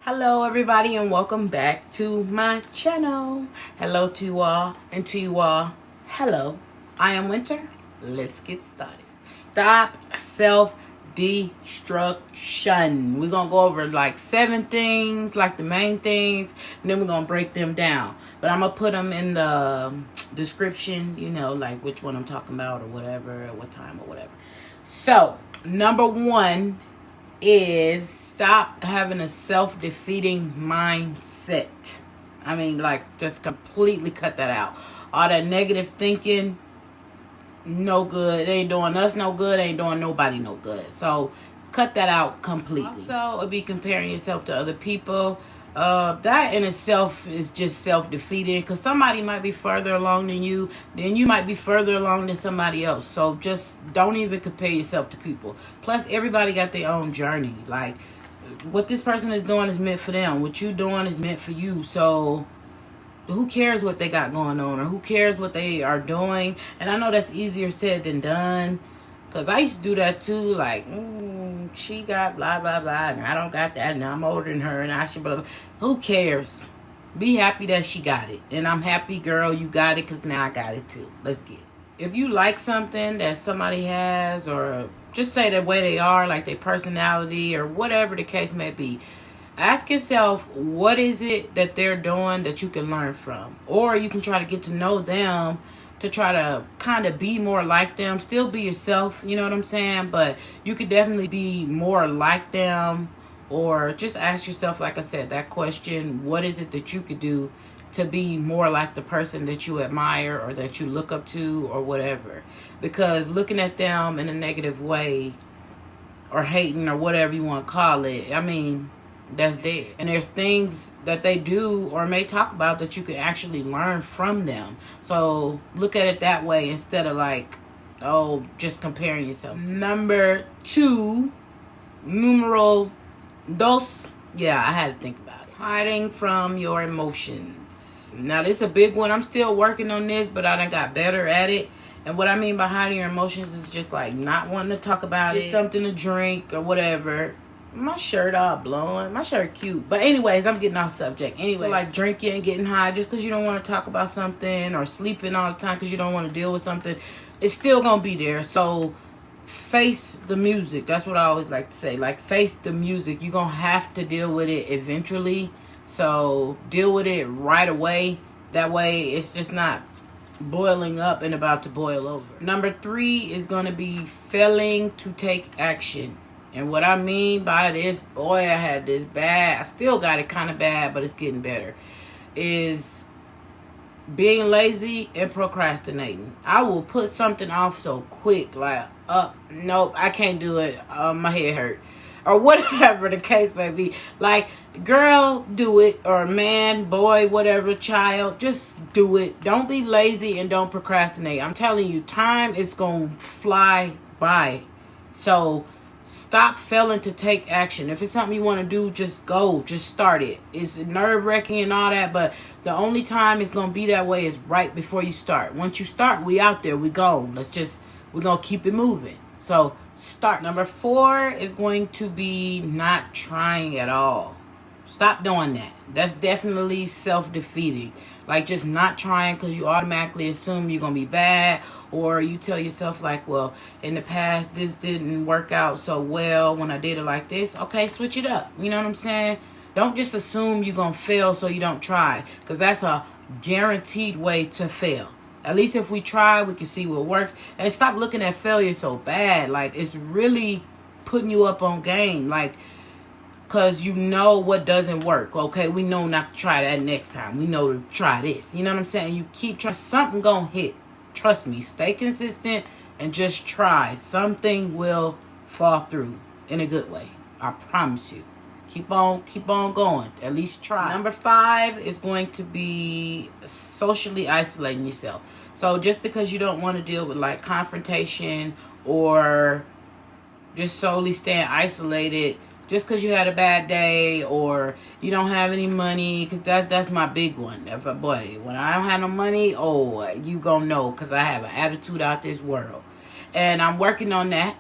Hello everybody and welcome back to my channel. Hello to you all, and to you all, hello. I am Winter. Let's get started. Stop self-destruction. We're going to go over like 7 things, like the main things, and then we're going to break them down. But I'm going to put them in the description, like which one I'm talking about or whatever, at what time or whatever. So, number 1 is stop having a self-defeating mindset. I mean, like, just completely cut that out. All that negative thinking, no good. It ain't doing us no good. It ain't doing nobody no good. So, cut that out completely. Also, it'll be comparing yourself to other people. That in itself is just self-defeating, because somebody might be further along than you, then you might be further along than somebody else. So just don't even compare yourself to people. Plus, everybody got their own journey. Like, what this person is doing is meant for them. What you doing is meant for you. So who cares what they got going on, or who cares what they are doing? And I know that's easier said than done, because I used to do that too. Like, she got blah, blah, blah, and I don't got that, and I'm older than her, and I should blah, blah. Who cares? Be happy that she got it. And I'm happy, girl, you got it, because now I got it too. Let's get it. If you like something that somebody has, or just say the way they are, like their personality, or whatever the case may be, ask yourself, what is it that they're doing that you can learn from? Or you can try to get to know them, to try to kind of be more like them. Still be yourself, you know what I'm saying? But you could definitely be more like them. Or just ask yourself, like I said, that question, what is it that you could do to be more like the person that you admire or that you look up to or whatever? Because looking at them in a negative way, or hating, or whatever you want to call it, I mean, that's dead. And there's things that they do or may talk about that you can actually learn from them. So look at it that way, instead of like, just comparing yourself. Number 2, numero dos. Yeah, I had to think about it. Hiding from your emotions. Now, this is a big one. I'm still working on this, but I done got better at it. And what I mean by hiding your emotions is just like not wanting to talk about it, something to drink or whatever. My shirt all blowing. My shirt cute. But anyways, I'm getting off subject. Anyway, so like drinking, getting high just because you don't want to talk about something, or sleeping all the time because you don't want to deal with something, it's still going to be there. So face the music. That's what I always like to say. Like, face the music. You're going to have to deal with it eventually. So deal with it right away. That way it's just not boiling up and about to boil over. Number 3 is going to be failing to take action. And what I mean by this, boy, I had this bad. I still got it kind of bad, but it's getting better. Is being lazy and procrastinating. I will put something off so quick, like, nope, I can't do it. My head hurt. Or whatever the case may be. Like, girl, do it. Or man, boy, whatever, child, just do it. Don't be lazy and don't procrastinate. I'm telling you, time is going to fly by. So stop failing to take action. If it's something you want to do, just go. Just start it. It's nerve-wracking and all that, but the only time it's going to be that way is right before you start. Once you start, we out there. We go. We're going to keep it moving. So start. Number 4 is going to be not trying at all. Stop doing that. That's definitely self-defeating. Like, just not trying because you automatically assume you're going to be bad. Or you tell yourself, like, well, in the past, this didn't work out so well when I did it like this. Okay, switch it up. You know what I'm saying? Don't just assume you're going to fail so you don't try. Because that's a guaranteed way to fail. At least if we try, we can see what works. And stop looking at failure so bad. Like, it's really putting you up on game. Like, because you know what doesn't work. Okay, we know not to try that next time. We know to try this. You know what I'm saying? You keep trying. Something gonna hit. Trust me. Stay consistent and just try. Something will fall through in a good way. I promise you. Keep on going. At least try. Number 5 is going to be socially isolating yourself. So just because you don't want to deal with like confrontation, or just solely staying isolated, just because you had a bad day, or you don't have any money, because that's my big one. Boy, when I don't have no money, you gonna know, because I have an attitude out this world. And I'm working on that.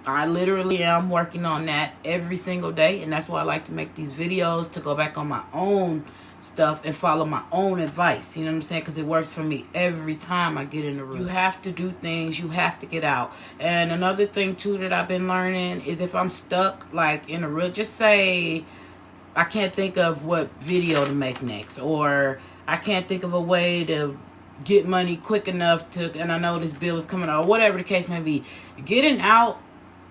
I literally am working on that every single day, and that's why I like to make these videos, to go back on my own stuff and follow my own advice. You know what I'm saying? Because it works for me every time I get in the room. You have to do things. You have to get out. And another thing too that I've been learning is, if I'm stuck like in a real, just say I can't think of what video to make next, or I can't think of a way to get money quick enough to, and I know this bill is coming out, or whatever the case may be. Getting out,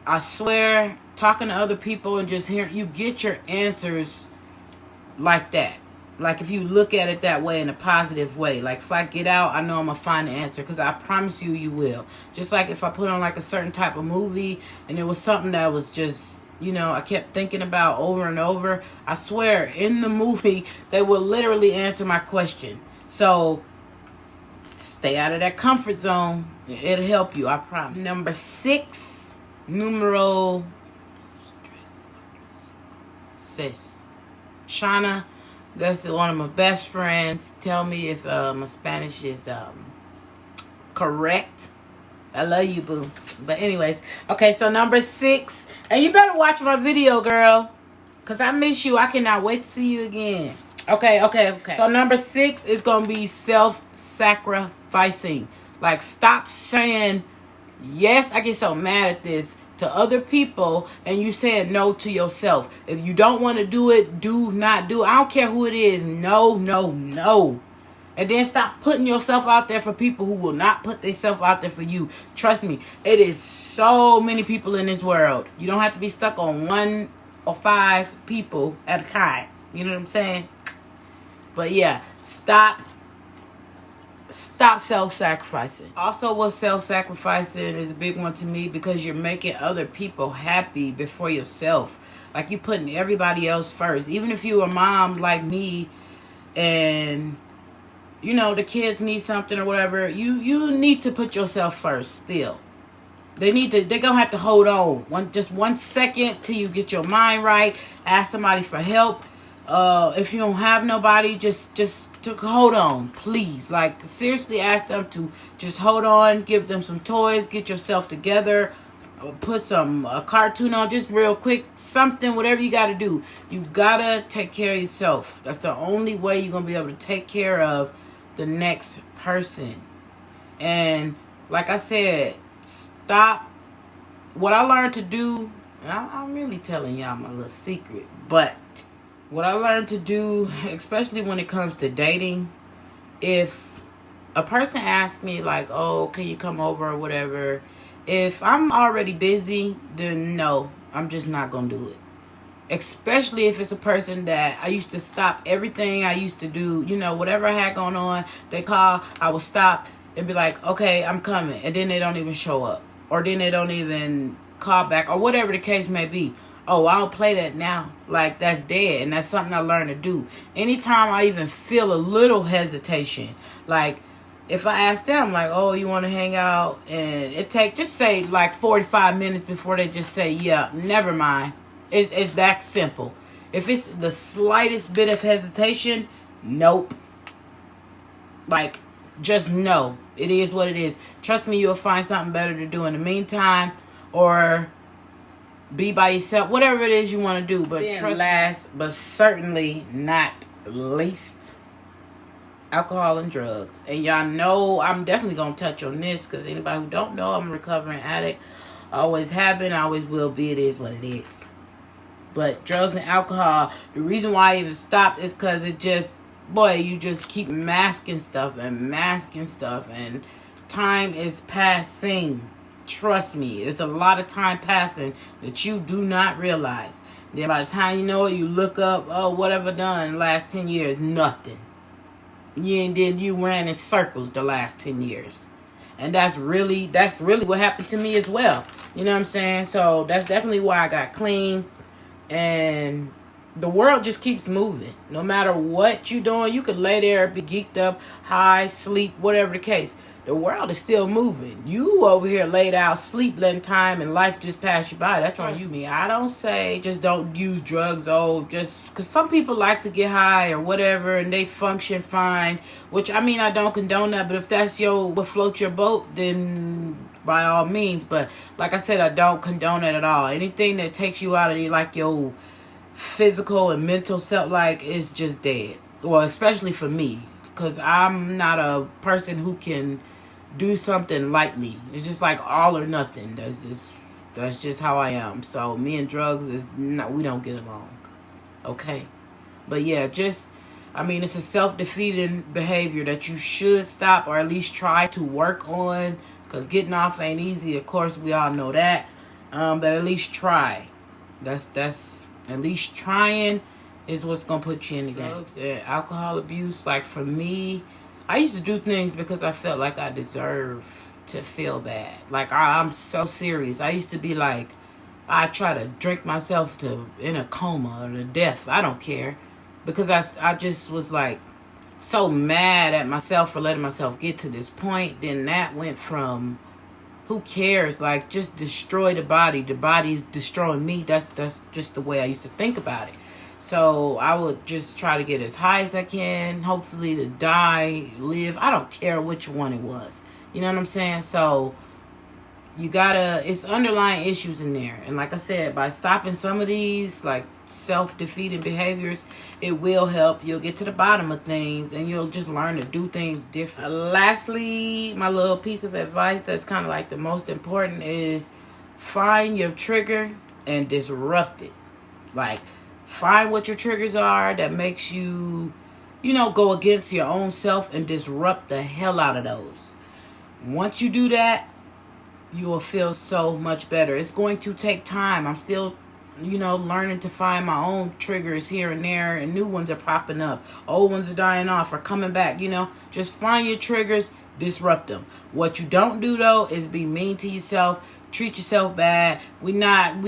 I swear, talking to other people and just hearing, you get your answers like that. Like, if you look at it that way, in a positive way. Like, if I get out, I know I'm going to find the answer, because I promise you, you will. Just like if I put on like a certain type of movie and it was something that was just, you know, I kept thinking about over and over, I swear, in the movie, they will literally answer my question. So, stay out of that comfort zone. It'll help you, I promise. Number 6, numero 6. Shauna, that's one of my best friends. Tell me if my Spanish is correct. I love you, boo. But anyways, okay, so number 6. And you better watch my video, girl, because I miss you. I cannot wait to see you again. Okay. So number 6 is going to be self-sacrificing. Like, stop saying, yes, I get so mad at this, to other people, and you said no to yourself. If you don't want to do it, do not do it. I don't care who it is. No. And then stop putting yourself out there for people who will not put themselves out there for you. Trust me, it is so many people in this world. You don't have to be stuck on 1 or 5 people at a time. You know what I'm saying? But yeah, stop self-sacrificing. Also, what self-sacrificing is a big one to me, because you're making other people happy before yourself. Like, you're putting everybody else first. Even if you're a mom like me, and you know the kids need something or whatever, you need to put yourself first still. They're gonna have to hold on just 1 second till you get your mind right. Ask somebody for help. If you don't have nobody, just to hold on, please. Like, seriously, ask them to just hold on. Give them some toys. Get yourself together. Put some cartoon on, just real quick. Something, whatever you got to do. You gotta take care of yourself. That's the only way you're gonna be able to take care of the next person. And like I said, stop. What I learned to do, and I'm really telling y'all my little secret, but what I learned to do, especially when it comes to dating, if a person asks me like, oh, can you come over or whatever, if I'm already busy, then no, I'm just not going to do it. Especially if it's a person that I used to stop everything I used to do, you know, whatever I had going on, they call, I would stop and be like, okay, I'm coming. And then they don't even show up. Or then they don't even call back, or whatever the case may be. Oh, I don't play that now. Like, that's dead. And that's something I learned to do. Anytime I even feel a little hesitation, like, if I ask them, like, oh, you want to hang out? And it take, just say, like, 45 minutes before they just say, yeah, never mind. It's that simple. If it's the slightest bit of hesitation, nope. Like, just no. It is what it is. Trust me, you'll find something better to do in the meantime, or be by yourself, whatever it is you want to do. But then last but certainly not least, alcohol and drugs. And y'all know I'm definitely going to touch on this, because anybody who don't know, I'm a recovering addict. I always have been, I always will be. It is what it is. But drugs and alcohol, the reason why I even stopped is because it just, boy, you just keep masking stuff, and time is passing. Trust me, it's a lot of time passing that you do not realize. Then by the time you know it, you look up, oh, what have I done in the last 10 years? Nothing. You ran in circles the last 10 years. And that's really what happened to me as well. You know what I'm saying? So that's definitely why I got clean. And the world just keeps moving. No matter what you're doing, you could lay there, be geeked up, high, sleep, whatever the case. The world is still moving. You over here laid out, sleep, letting time and life just pass you by. That's on you. I don't say just don't use drugs, just because some people like to get high or whatever and they function fine. Which, I mean, I don't condone that. But if that's what floats your boat, then by all means. But like I said, I don't condone it at all. Anything that takes you out of like your physical and mental self, like, is just dead. Well, especially for me, because I'm not a person who can do something lightly. It's just like all or nothing. That's just how I am. So me and drugs is not, we don't get along. Okay. But yeah, I mean, it's a self-defeating behavior that you should stop, or at least try to work on, because getting off ain't easy. Of course, we all know that. But at least try. That's at least trying is what's gonna put you in the game. Drugs and alcohol abuse, like for me, I used to do things because I felt like I deserved to feel bad. Like I'm so serious. I used to be like, I try to drink myself in a coma or to death. I don't care, because I just was like so mad at myself for letting myself get to this point. Then that went from, who cares? Like, just destroy the body. The body is destroying me. That's just the way I used to think about it. So I would just try to get as high as I can, hopefully to die, live. I don't care which one it was. You know what I'm saying? So you gotta, it's underlying issues in there. And like I said, by stopping some of these like self-defeating behaviors, it will help. You'll get to the bottom of things, and you'll just learn to do things different. Lastly, my little piece of advice that's kind of like the most important is find your trigger and disrupt it. Like, find what your triggers are that makes you, go against your own self, and disrupt the hell out of those. Once you do that, you will feel so much better. It's going to take time. I'm still, learning to find my own triggers here and there, and new ones are popping up. Old ones are dying off or coming back, Just find your triggers, disrupt them. What you don't do, though, is be mean to yourself, treat yourself bad. We not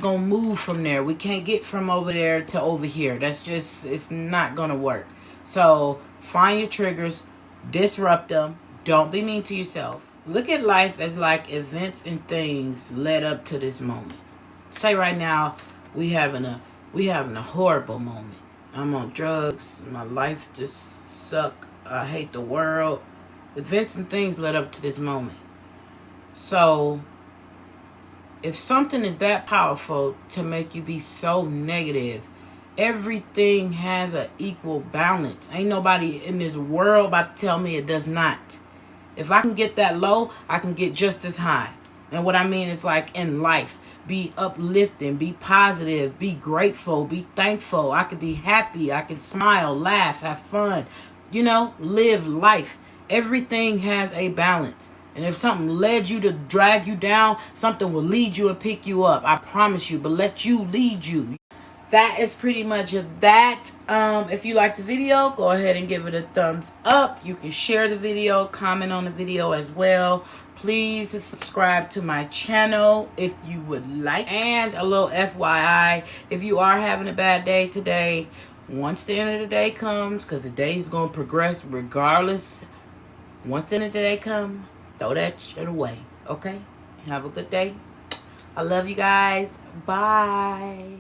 going to move from there. We can't get from over there to over here. It's not going to work. So find your triggers, disrupt them. Don't be mean to yourself. Look at life as like events and things led up to this moment. Say right now we having a horrible moment. I'm on drugs. My life just suck. I hate the world. Events and things led up to this moment. So if something is that powerful to make you be so negative, everything has an equal balance. Ain't nobody in this world about to tell me it does not. If I can get that low, I can get just as high. And what I mean is, like, in life, be uplifting, be positive, be grateful, be thankful. I can be happy. I can smile, laugh, have fun, live life. Everything has a balance. And if something led you to drag you down, something will lead you and pick you up. I promise you, but let you lead you. That is pretty much that. If you like the video, go ahead and give it a thumbs up. You can share the video, comment on the video as well. Please subscribe to my channel if you would like. And a little FYI, if you are having a bad day today, once the end of the day comes, because the day is going to progress regardless, once the end of the day comes, throw that shit away. Okay? Have a good day. I love you guys. Bye.